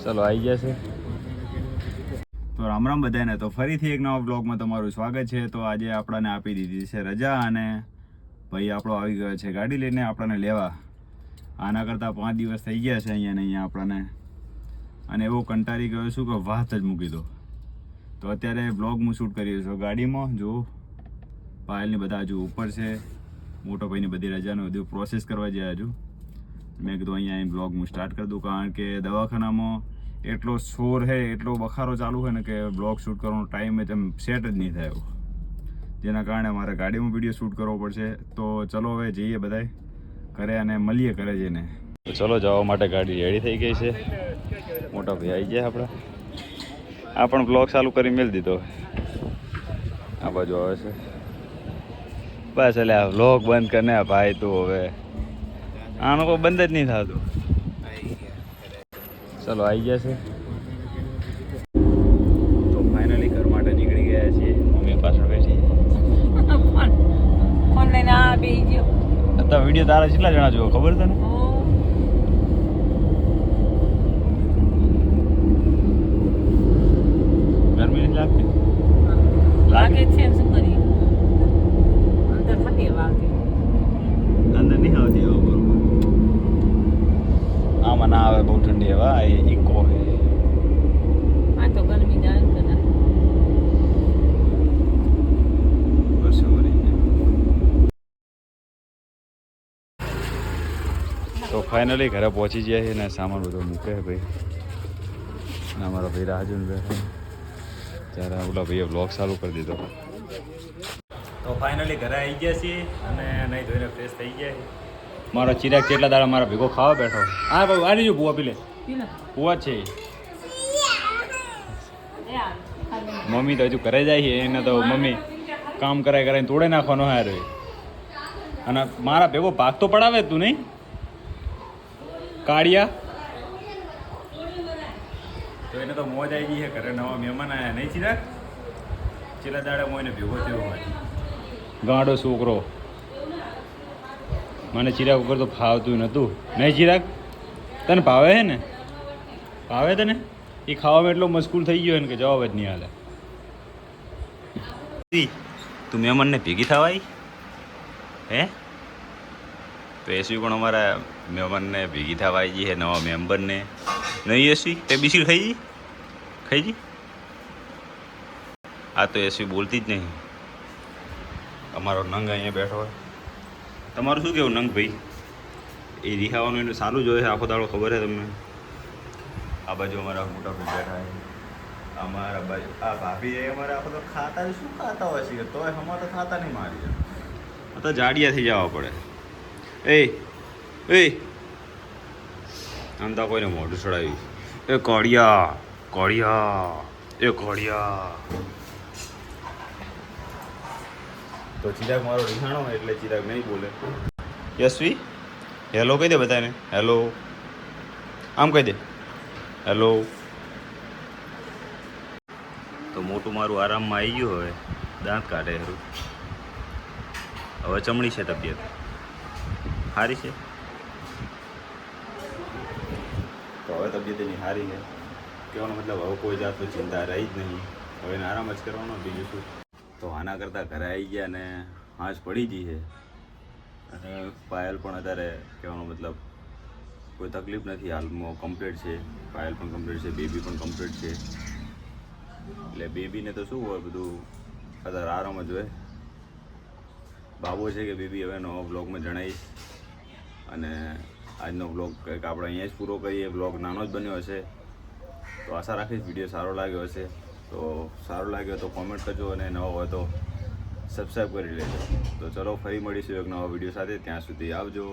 ચલો આવી જશે. તો રામ રામ બધાને. તો ફરીથી એક નવા બ્લોગમાં તમારું સ્વાગત છે. તો આજે આપણને આપી દીધી છે રજા અને ભાઈ આપણો આવી ગયો છે ગાડી લઈને આપણને લેવા. આના કરતાં 5 દિવસ થઈ ગયા છે અહીંયા ને અહીંયા આપણને, અને એવો કંટાળી ગયો છું કે વાત જ મૂકી દો. તો અત્યારે બ્લોગ હું શૂટ કરી રહ્યો છું ગાડીમાં. જો પાયલની બધા હજુ ઉપર છે, મોટો ભાઈની બધી રજાનું બધું પ્રોસેસ કરવા જાય હજુ. મેં કીધું અહીંયા બ્લોગ હું સ્ટાર્ટ કરી દઉં, કારણ કે દવાખાનામાં એટલો શોર છે, એટલો બખારો ચાલુ હોય ને કે બ્લોગ શૂટ કરવાનો ટાઈમ તેમ સેટ જ નહીં થયો, જેના કારણે મારે ગાડીમાં વિડીયો શૂટ કરવો પડશે. તો ચલો હવે જઈએ બધાય ઘરે અને મળીએ ઘરે જઈને. તો ચલો જવા માટે ગાડી રેડી થઈ ગઈ છે. મોટા ભાઈ આવી ગયા આપણે. આ પણ બ્લોગ ચાલુ કરી મેળ દીધો. આ બાજુ આવે છે બસ. એટલે આ બ્લોગ બંધ કરીને ભાઈ તું હવે આનો કોઈ બંધ જ નહીં થતું. ચલો આવી ગયા છે. તો ફાઇનલી ઘર માટે નીકળી ગયા છીએ. મમ્મી પાછળ બેઠી. ફોન લઈને આ બેહી ગયો. અત્યારે વિડીયો તારા કેટલા જણા જોવો ખબર તને? ગરમી નથી લાગતી? લાગે છે શું કરીએ, અંદર થતી વાગે અંદર નહીં આવતી હવે બરોબર. આમાં ના આવે, બહુ ઠંડી હવા. ઇકો હે. આ તો ગરમી જાય ને. તો ફાઇનલી ઘરે પહોંચી ગયા છે ને સામાન બધો મૂકે ભાઈ. અને અમારા ભાઈ રાજુ બેઠા ત્યારે ઓલા ભાઈએ બ્લોગ ચાલુ કરી દીધો. તો ફાઇનલી ઘરે આવી ગયા છીએ અને નહીં ધોઈને ફ્રેશ થઈ ગયા છે. મારો ચિરાગ કેટલા દાડા મારા ભેગો ખાવા બેઠો. હા ભાઈ આની જો ભૂવા પીલે ભૂવા છે. મમ્મી તો હજુ ઘરે જાય છે, એને તો મમ્મી કામ કરાય કરાય તોડે નાખવાનો હાર. અને મારા ભેગો ભાગ તો પડાવે તું નહીં કાળિયા. તો એને તો મોજ આવી ગઈ છે, ઘરે નવા મહેમાન આવ્યા નહીં ચિરાગ? છેલ્લા દાડે હું એને ભેગો થયો હોય. ગાંડો છોકરો. મને ચિરાગ ઉપર તો ફાવતું નહોતું નહીં ચિરાગ? તને ભાવે છે ને? ભાવે તને? એ ખાવામાં એટલો મશગુલ થઈ ગયો ને કે જવાબ જ નહીં હાલે. તું મહેમાનને ભેગી થવાય હે? તો એસવી પણ અમારા મહેમાનને ભેગી થવા આવી ગઈ છે, નવા મેમ્બરને. નહીં એસવી તે બિસ્કીટ ખાઈ જી. આ તો એસવી બોલતી જ નહીં. અમારો નંગ અહીંયા બેઠો હોય. તમારું શું કહેવું નંગ ભાઈ? એ રિહાવાનું એને સારું જોઈએ આખો દાડો, ખબર છે તમને? આ બાજુ અમારા મોટા ભાઈ બેઠા છે. અમારા બાજુ આ ભાભી એ અમારે આખો તો ખાતા શું ખાતા હોય છે, તોય હમણાં તો ખાતા નહીં મારી. તો જાડિયા થઈ જવા પડે. એ આમ તો કોઈને મોઢું ચડાવ્યું. એ કોળિયા તો ચિરાગ મારો રિહાણો એટલે ચિરાગ નહીં બોલે. યશવી હેલો કહી દે બધાને. હેલો આમ કહી દે હેલો. તો મોટું મારું આરામમાં આવી ગયું. હવે દાંત કાઢે હરું. હવે ચમડી છે, તબિયત સારી છે. તો હવે તબિયત એની સારી છે કહેવાનો મતલબ હવે કોઈ જાતની ચિંતા રહી જ નહીં. હવે એને આરામ જ કરવાનો, બીજું શું. તો આના કરતાં ઘરે આવી ગયા ને હાંસ પડી ગઈ છે. અને પાયલ પણ અત્યારે કહેવાનો મતલબ કોઈ તકલીફ નથી હાલમાં, કમ્પ્લીટ છે. પાયલ પણ કમ્પ્લીટ છે, બેબી પણ કમ્પ્લીટ છે. એટલે બેબીને તો શું હોય બધું અત્યારે આરામ જ હોય. બાબો છે કે બેબી હવે નવા બ્લોગમાં જણાવીશ. અને આજનો બ્લોગ કંઈક આપણે અહીંયા જ પૂરો કરીએ. બ્લોગ નાનો જ બન્યો હશે. તો આશા રાખીશ વિડીયો સારો લાગ્યો હશે. તો સારો લાગ્યો તો કોમેન્ટ કરજો, અને નવો હોય તો સબસ્ક્રાઈબ કરી લેજો. તો ચલો ફરી મળીશું એક નવા વિડીયો સાથે. ત્યાં સુધી આવજો.